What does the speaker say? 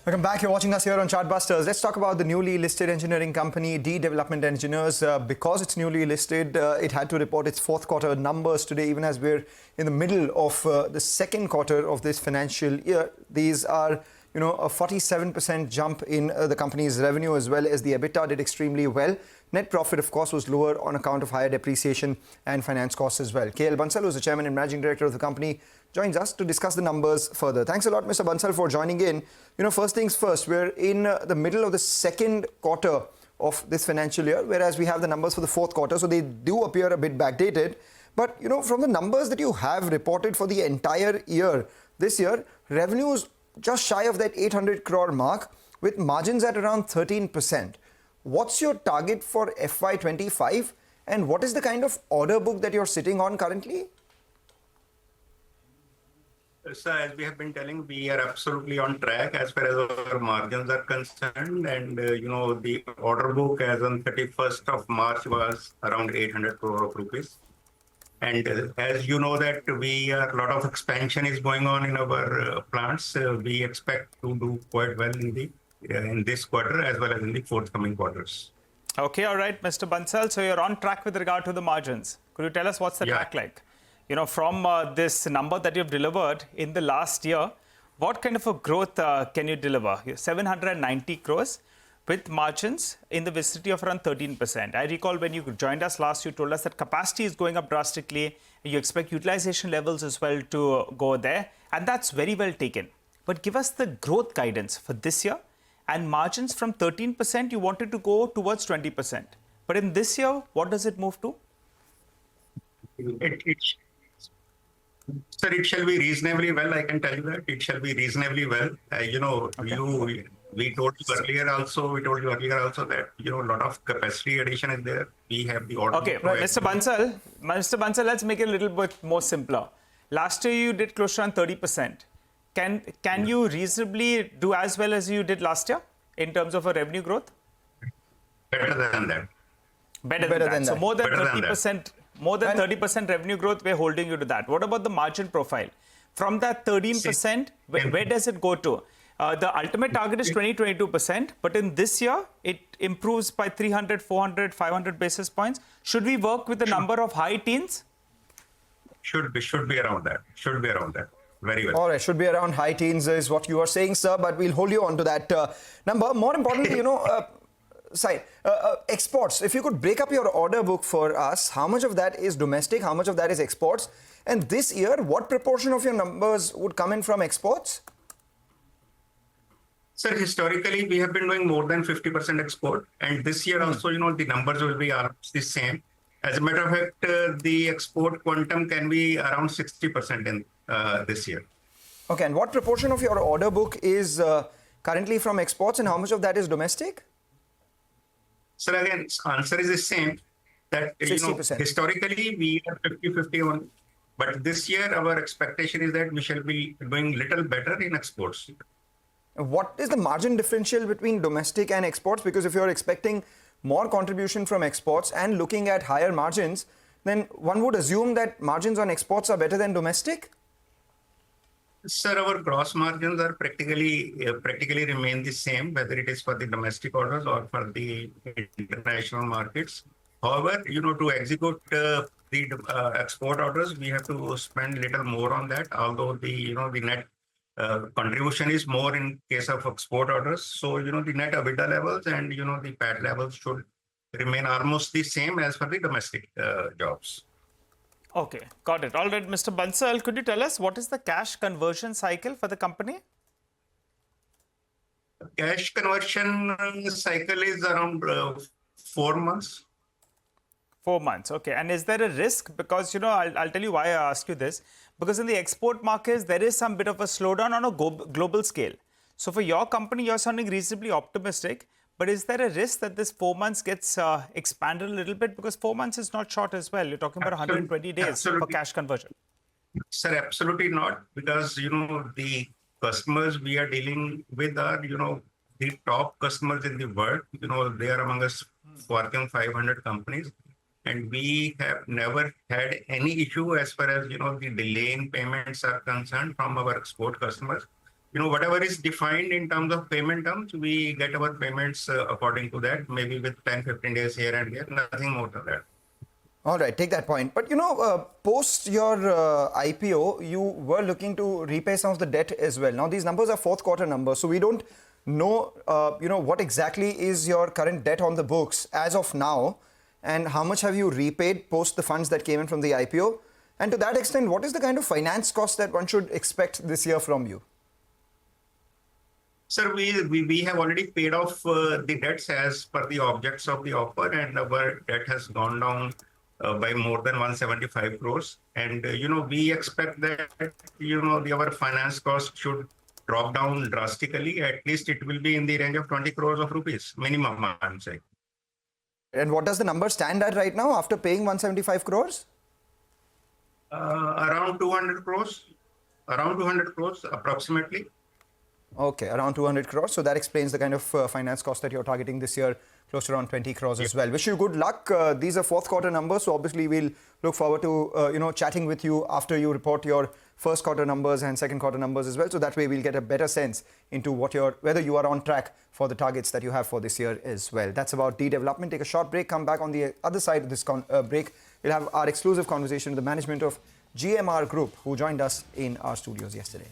Welcome back. You're watching us here on Chartbusters. Let's talk about the newly listed engineering company, DEE Development Engineers. Because it's newly listed, it had to report its fourth quarter numbers today, even as we're in the middle of the second quarter of this financial year. These are, a 47% jump in the company's revenue, as well as the EBITDA did extremely well. Net profit, of course, was lower on account of higher depreciation and finance costs as well. KL Bansal, who's the chairman and managing director of the company, joins us to discuss the numbers further. Thanks a lot, Mr. Bansal, for joining in. First things first, we're in the middle of the second quarter of this financial year, whereas we have the numbers for the fourth quarter, so they do appear a bit backdated. But, from the numbers that you have reported for the entire year, this year, revenues just shy of that 800 crore mark, with margins at around 13%. What's your target for FY25, and what is the kind of order book that you're sitting on currently? So as we have been telling, we are absolutely on track as far as our margins are concerned. And, the order book as on 31st of March was around 800 crore of rupees. And as you know that a lot of expansion is going on in our plants. We expect to do quite well in this quarter as well as in the forthcoming quarters. Okay, all right, Mr. Bansal. So you're on track with regard to the margins. Could you tell us what's the track like? From this number that you've delivered in the last year, what kind of a growth can you deliver? 790 crores with margins in the vicinity of around 13%. I recall when you joined us last, you told us that capacity is going up drastically. You expect utilization levels as well to go there. And that's very well taken. But give us the growth guidance for this year. And margins from 13%, you wanted to go towards 20%. But in this year, what does it move to? Sir, it shall be reasonably well. I can tell you that it shall be reasonably well. Okay. We told you earlier also that a lot of capacity addition is there. We have the order. Okay, right, Mr. Bansal, let's make it a little bit more simpler. Last year you did close to around 30%. Can you reasonably do as well as you did last year in terms of a revenue growth? Better than that. Better than that. So more than 30%. More than 30% revenue growth, we're holding you to that. What about the margin profile? From that 13%, where does it go to? The ultimate target is 20-22%, but in this year, it improves by 300, 400, 500 basis points. Should we work with the number of high teens? Should be around that. Very well. All right, should be around high teens is what you are saying, sir, but we'll hold you on to that number. More importantly, exports. If you could break up your order book for us, how much of that is domestic, how much of that is exports? And this year, what proportion of your numbers would come in from exports? Sir, historically, we have been doing more than 50% export. And this year also, the numbers will be almost the same. As a matter of fact, the export quantum can be around 60% in this year. Okay, and what proportion of your order book is currently from exports, and how much of that is domestic? Sir, again, answer is the same. That 60%. Historically, we are 50-50 on. But this year, our expectation is that we shall be doing little better in exports. What is the margin differential between domestic and exports? Because if you're expecting more contribution from exports and looking at higher margins, then one would assume that margins on exports are better than domestic? Sir, our gross margins are practically remain the same, whether it is for the domestic orders or for the international markets. However, to execute the export orders, we have to spend a little more on that, although the net contribution is more in case of export orders. So, the net EBITDA levels and, the PAT levels should remain almost the same as for the domestic jobs. Okay, got it. All right, Mr. Bansal, could you tell us what is the cash conversion cycle for the company? Cash conversion cycle is around 4 months. 4 months, okay. And is there a risk? Because, I'll tell you why I ask you this. Because in the export markets, there is some bit of a slowdown on a global scale. So for your company, you're sounding reasonably optimistic. But is there a risk that this 4 months gets expanded a little bit? Because 4 months is not short as well. You're talking about 120 days for cash conversion. Sir, absolutely not. Because, the customers we are dealing with are, the top customers in the world. They are among us Fortune 500 companies. And we have never had any issue as far as, the delay in payments are concerned from our export customers. whatever is defined in terms of payment terms, we get our payments according to that, maybe with 10, 15 days here and there, nothing more than that. All right, take that point. But, post your IPO, you were looking to repay some of the debt as well. Now, these numbers are fourth quarter numbers, so we don't know, what exactly is your current debt on the books as of now, and how much have you repaid post the funds that came in from the IPO? And to that extent, what is the kind of finance cost that one should expect this year from you? Sir, we have already paid off the debts as per the objects of the offer, and our debt has gone down by more than 175 crores. And, we expect that, our finance cost should drop down drastically. At least it will be in the range of 20 crores of rupees, minimum, I'm saying. And what does the number stand at right now after paying 175 crores? Around 200 crores, approximately. Okay, around 200 crores. So that explains the kind of finance cost that you're targeting this year, close to around 20 crores as well. Wish you good luck. These are fourth quarter numbers, so obviously we'll look forward to chatting with you after you report your first quarter numbers and second quarter numbers as well. So that way we'll get a better sense into whether you are on track for the targets that you have for this year as well. That's about DEE development. Take a short break. Come back on the other side of this break. We'll have our exclusive conversation with the management of GMR Group, who joined us in our studios yesterday.